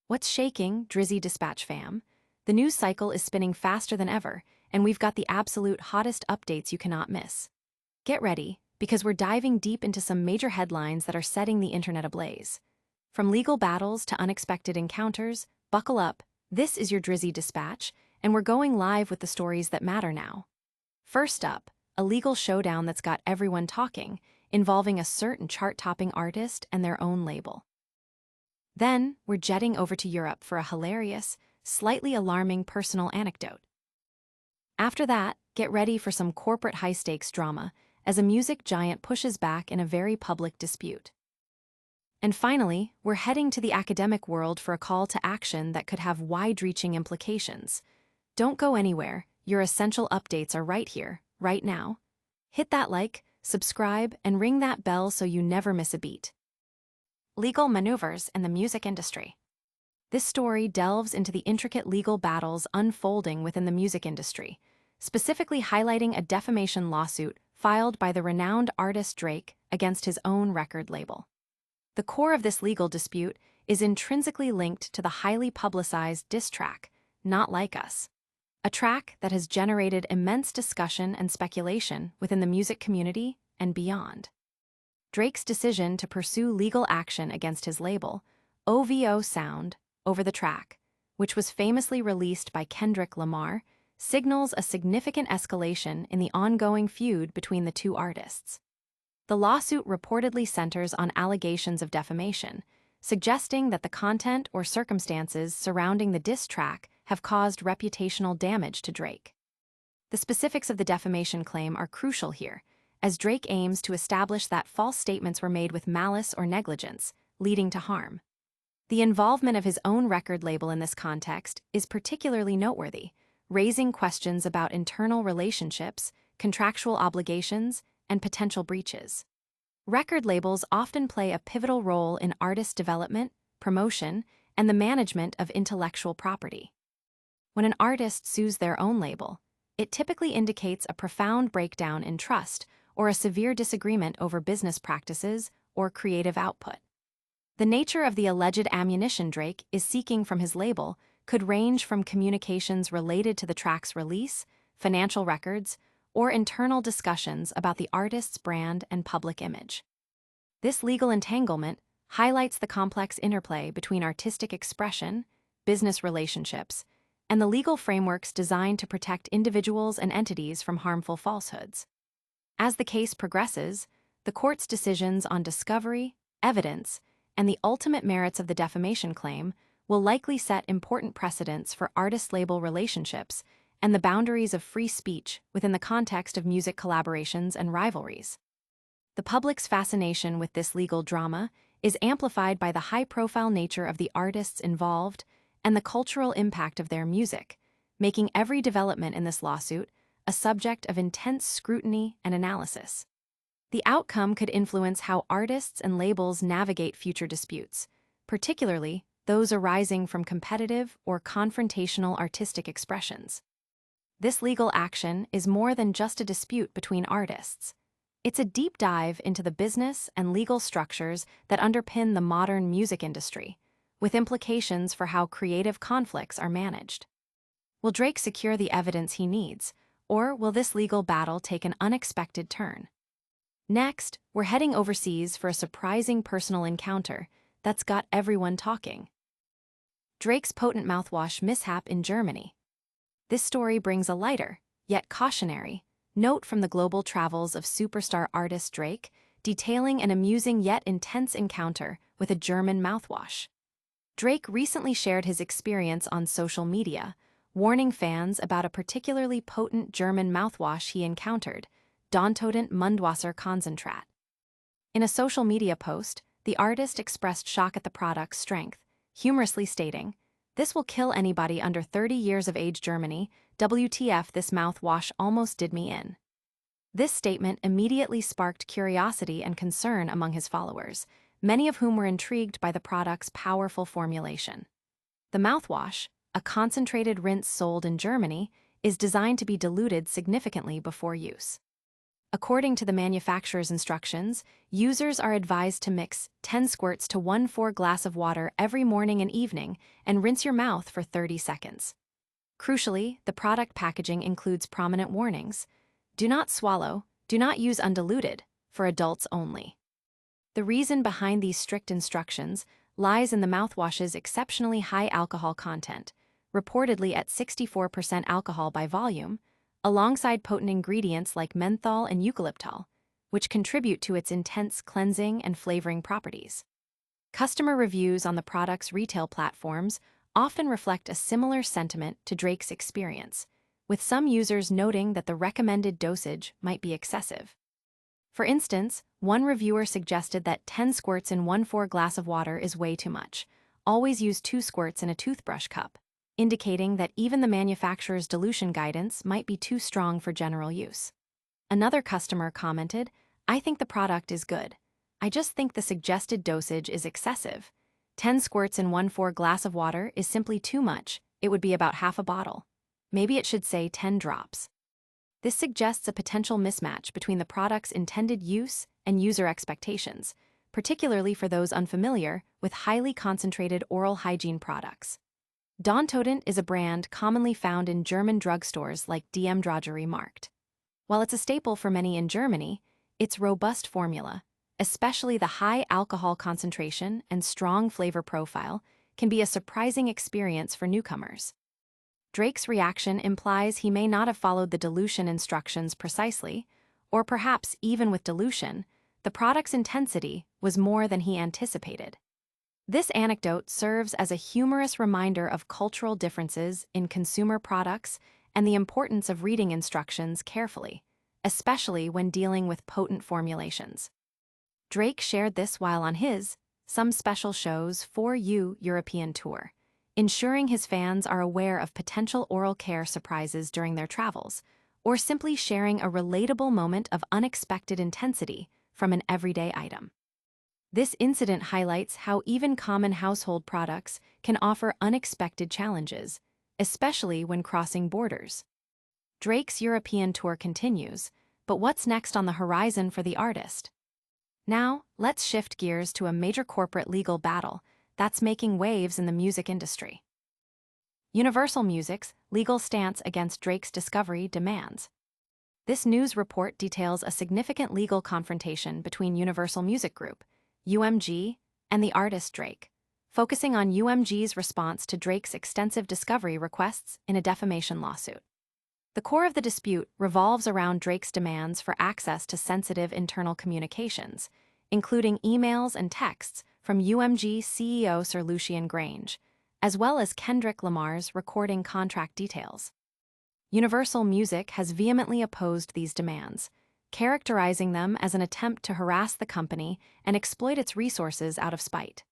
What's shaking, Drizzy Dispatch fam? The news cycle is spinning faster than ever, and we've got the absolute hottest updates you cannot miss. Get ready, because we're diving deep into some major headlines that are setting the internet ablaze. From legal battles to unexpected encounters, buckle up. This is your Drizzy Dispatch, and we're going live with the stories that matter now. First up, a legal showdown that's got everyone talking, involving a certain chart-topping artist and their own label. Then, we're jetting over to Europe for a hilarious, slightly alarming personal anecdote. After that, get ready for some corporate high-stakes drama as a music giant pushes back in a very public dispute. And finally, we're heading to the academic world for a call to action that could have wide-reaching implications. Don't go anywhere, your essential updates are right here, right now. Hit that like, subscribe, and ring that bell so you never miss a beat. Legal maneuvers in the music industry. This story delves into the intricate legal battles unfolding within the music industry, specifically highlighting a defamation lawsuit filed by the renowned artist Drake against his own record label. The core of this legal dispute is intrinsically linked to the highly publicized diss track, Not Like Us, a track that has generated immense discussion and speculation within the music community and beyond. Drake's decision to pursue legal action against his label, OVO Sound, over the track, which was famously released by Kendrick Lamar, signals a significant escalation in the ongoing feud between the two artists. The lawsuit reportedly centers on allegations of defamation, suggesting that the content or circumstances surrounding the diss track have caused reputational damage to Drake. The specifics of the defamation claim are crucial here, as Drake aims to establish that false statements were made with malice or negligence, leading to harm. The involvement of his own record label in this context is particularly noteworthy, raising questions about internal relationships, contractual obligations, and potential breaches. Record labels often play a pivotal role in artist development, promotion, and the management of intellectual property. When an artist sues their own label, it typically indicates a profound breakdown in trust or a severe disagreement over business practices or creative output. The nature of the alleged ammunition Drake is seeking from his label could range from communications related to the track's release, financial records, or internal discussions about the artist's brand and public image. This legal entanglement highlights the complex interplay between artistic expression, business relationships, and the legal frameworks designed to protect individuals and entities from harmful falsehoods. As the case progresses, the court's decisions on discovery, evidence, and the ultimate merits of the defamation claim will likely set important precedents for artist-label relationships and the boundaries of free speech within the context of music collaborations and rivalries. The public's fascination with this legal drama is amplified by the high-profile nature of the artists involved and the cultural impact of their music, making every development in this lawsuit a subject of intense scrutiny and analysis. The outcome could influence how artists and labels navigate future disputes, particularly those arising from competitive or confrontational artistic expressions. This legal action is more than just a dispute between artists. It's a deep dive into the business and legal structures that underpin the modern music industry, with implications for how creative conflicts are managed. Will Drake secure the evidence he needs, or will this legal battle take an unexpected turn? Next, we're heading overseas for a surprising personal encounter that's got everyone talking. Drake's potent mouthwash mishap in Germany. This story brings a lighter, yet cautionary, note from the global travels of superstar artist Drake, detailing an amusing yet intense encounter with a German mouthwash. Drake recently shared his experience on social media, warning fans about a particularly potent German mouthwash he encountered, Dontodent Mundwasser-Konzentrat. In a social media post, the artist expressed shock at the product's strength, humorously stating, "This will kill anybody under 30 years of age. Germany, WTF, this mouthwash almost did me in." This statement immediately sparked curiosity and concern among his followers, many of whom were intrigued by the product's powerful formulation. The mouthwash, a concentrated rinse sold in Germany, is designed to be diluted significantly before use. According to the manufacturer's instructions, users are advised to mix 10 squirts to 1/4 glass of water every morning and evening and rinse your mouth for 30 seconds. Crucially, the product packaging includes prominent warnings. Do not swallow, do not use undiluted, for adults only. The reason behind these strict instructions lies in the mouthwash's exceptionally high alcohol content, reportedly at 64% alcohol by volume, alongside potent ingredients like menthol and eucalyptol, which contribute to its intense cleansing and flavoring properties. Customer reviews on the product's retail platforms often reflect a similar sentiment to Drake's experience, with some users noting that the recommended dosage might be excessive. For instance, one reviewer suggested that 10 squirts in 1/4 glass of water is way too much. Always use 2 squirts in a toothbrush cup, indicating that even the manufacturer's dilution guidance might be too strong for general use. Another customer commented, "I think the product is good. I just think the suggested dosage is excessive. 10 squirts in 1/4 glass of water is simply too much. It would be about half a bottle. Maybe it should say 10 drops." This suggests a potential mismatch between the product's intended use and user expectations, particularly for those unfamiliar with highly concentrated oral hygiene products. Dontodent is a brand commonly found in German drugstores like DM Drogerie Markt. While it's a staple for many in Germany, its robust formula, especially the high alcohol concentration and strong flavor profile, can be a surprising experience for newcomers. Drake's reaction implies he may not have followed the dilution instructions precisely, or perhaps even with dilution, the product's intensity was more than he anticipated. This anecdote serves as a humorous reminder of cultural differences in consumer products and the importance of reading instructions carefully, especially when dealing with potent formulations. Drake shared this while on his Some Special Shows For You European tour, ensuring his fans are aware of potential oral care surprises during their travels, or simply sharing a relatable moment of unexpected intensity from an everyday item. This incident highlights how even common household products can offer unexpected challenges, especially when crossing borders. Drake's European tour continues, but what's next on the horizon for the artist? Now, let's shift gears to a major corporate legal battle that's making waves in the music industry. Universal Music's legal stance against Drake's discovery demands. This news report details a significant legal confrontation between Universal Music Group, UMG, and the artist Drake, focusing on UMG's response to Drake's extensive discovery requests in a defamation lawsuit. The core of the dispute revolves around Drake's demands for access to sensitive internal communications, including emails and texts from UMG CEO Sir Lucian Grange, as well as Kendrick Lamar's recording contract details. Universal Music has vehemently opposed these demands, characterizing them as an attempt to harass the company and exploit its resources out of spite.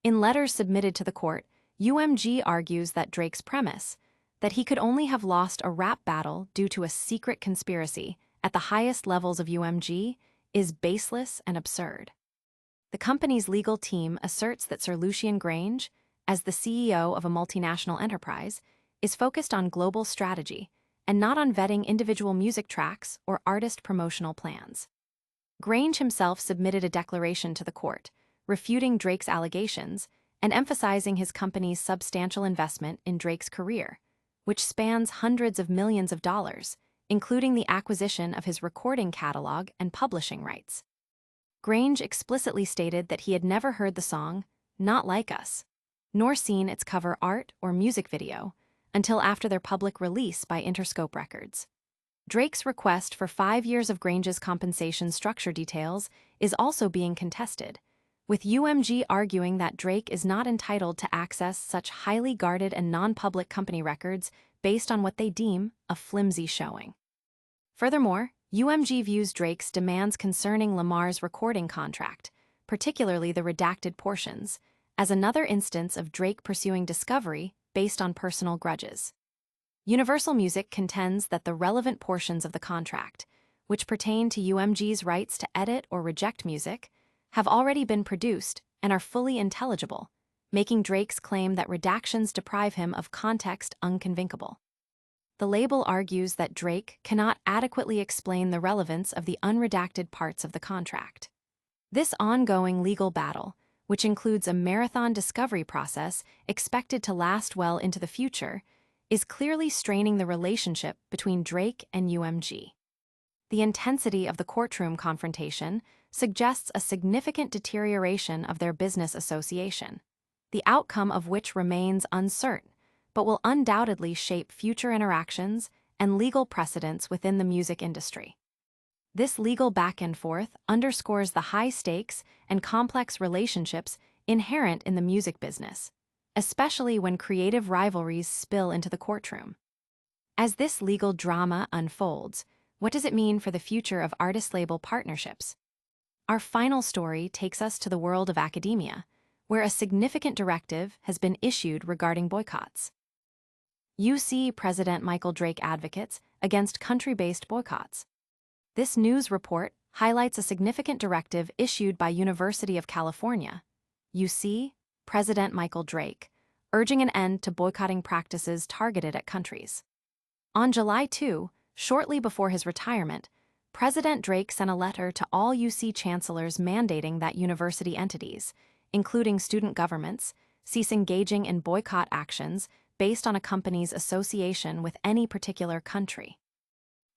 In letters submitted to the court, UMG argues that Drake's premise, that he could only have lost a rap battle due to a secret conspiracy at the highest levels of UMG, is baseless and absurd. The company's legal team asserts that Sir Lucian Grange, as the CEO of a multinational enterprise, is focused on global strategy and not on vetting individual music tracks or artist promotional plans. Grange himself submitted a declaration to the court, refuting Drake's allegations and emphasizing his company's substantial investment in Drake's career, which spans hundreds of millions of dollars, including the acquisition of his recording catalog and publishing rights. Grange explicitly stated that he had never heard the song Not Like Us, nor seen its cover art or music video, until after their public release by Interscope Records. Drake's request for 5 years of Grange's compensation structure details is also being contested, with UMG arguing that Drake is not entitled to access such highly guarded and non-public company records based on what they deem a flimsy showing. Furthermore, UMG views Drake's demands concerning Lamar's recording contract, particularly the redacted portions, as another instance of Drake pursuing discovery based on personal grudges. Universal Music contends that the relevant portions of the contract, which pertain to UMG's rights to edit or reject music, have already been produced and are fully intelligible, making Drake's claim that redactions deprive him of context unconvincable. The label argues that Drake cannot adequately explain the relevance of the unredacted parts of the contract. This ongoing legal battle, which includes a marathon discovery process expected to last well into the future, is clearly straining the relationship between Drake and UMG. The intensity of the courtroom confrontation suggests a significant deterioration of their business association, the outcome of which remains uncertain, but will undoubtedly shape future interactions and legal precedents within the music industry. This legal back and forth underscores the high stakes and complex relationships inherent in the music business, especially when creative rivalries spill into the courtroom. As this legal drama unfolds, what does it mean for the future of artist-label partnerships? Our final story takes us to the world of academia, where a significant directive has been issued regarding boycotts. UC President Michael Drake advocates against country-based boycotts. This news report highlights a significant directive issued by University of California, UC President Michael Drake, urging an end to boycotting practices targeted at countries. On July 2, shortly before his retirement, President Drake sent a letter to all UC chancellors mandating that university entities, including student governments, cease engaging in boycott actions based on a company's association with any particular country.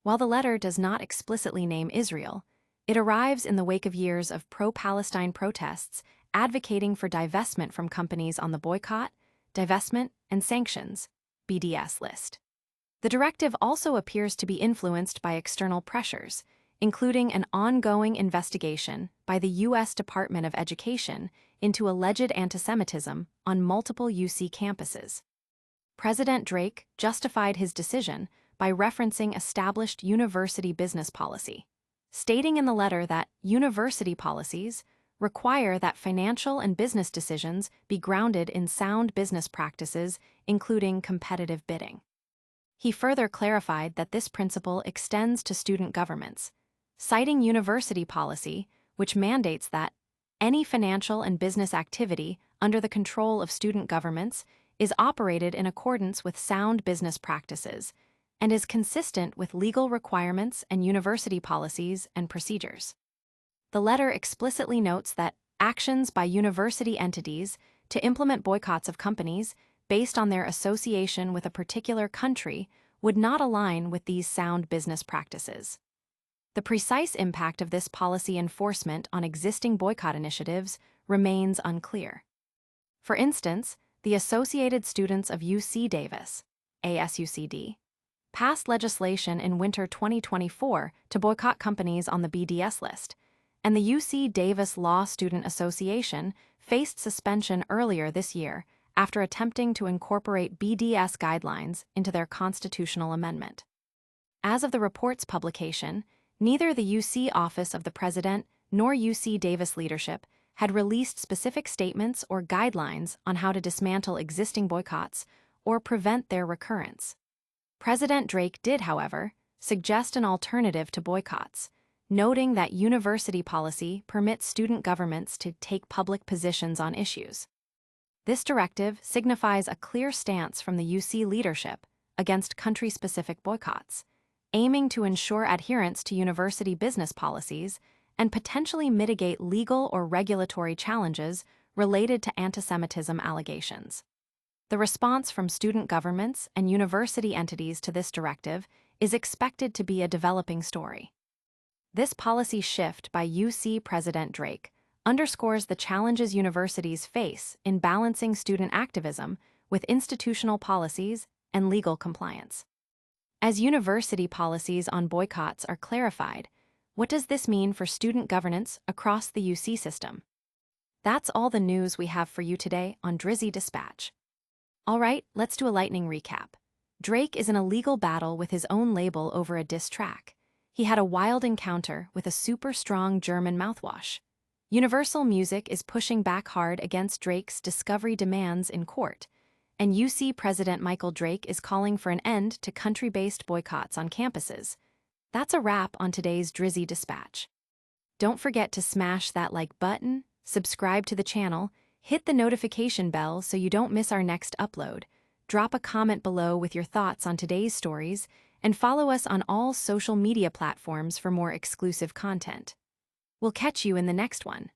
While the letter does not explicitly name Israel, it arrives in the wake of years of pro-Palestine protests advocating for divestment from companies on the Boycott, Divestment, and Sanctions (BDS) list. The directive also appears to be influenced by external pressures, including an ongoing investigation by the U.S. Department of Education into alleged antisemitism on multiple UC campuses. President Drake justified his decision by referencing established university business policy, stating in the letter that university policies require that financial and business decisions be grounded in sound business practices, including competitive bidding. He further clarified that this principle extends to student governments, citing university policy, which mandates that any financial and business activity under the control of student governments is operated in accordance with sound business practices and is consistent with legal requirements and university policies and procedures. The letter explicitly notes that actions by university entities to implement boycotts of companies based on their association with a particular country would not align with these sound business practices. The precise impact of this policy enforcement on existing boycott initiatives remains unclear. For instance, the Associated Students of UC Davis, ASUCD, passed legislation in winter 2024 to boycott companies on the BDS list, and the UC Davis Law Student Association faced suspension earlier this year after attempting to incorporate BDS guidelines into their constitutional amendment. As of the report's publication, neither the UC Office of the President nor UC Davis leadership had released specific statements or guidelines on how to dismantle existing boycotts or prevent their recurrence. President Drake did, however, suggest an alternative to boycotts, noting that university policy permits student governments to take public positions on issues. This directive signifies a clear stance from the UC leadership against country-specific boycotts, aiming to ensure adherence to university business policies and potentially mitigate legal or regulatory challenges related to antisemitism allegations. The response from student governments and university entities to this directive is expected to be a developing story. This policy shift by UC President Drake underscores the challenges universities face in balancing student activism with institutional policies and legal compliance. As university policies on boycotts are clarified, what does this mean for student governance across the UC system? That's all the news we have for you today on Drizzy Dispatch. All right, let's do a lightning recap. Drake is in a legal battle with his own label over a diss track. He had a wild encounter with a super strong German mouthwash. Universal Music is pushing back hard against Drake's discovery demands in court, and UC President Michael Drake is calling for an end to country-based boycotts on campuses. That's a wrap on today's Drizzy Dispatch. Don't forget to smash that like button, subscribe to the channel, hit the notification bell so you don't miss our next upload. drop a comment below with your thoughts on today's stories, and follow us on all social media platforms for more exclusive content. We'll catch you in the next one.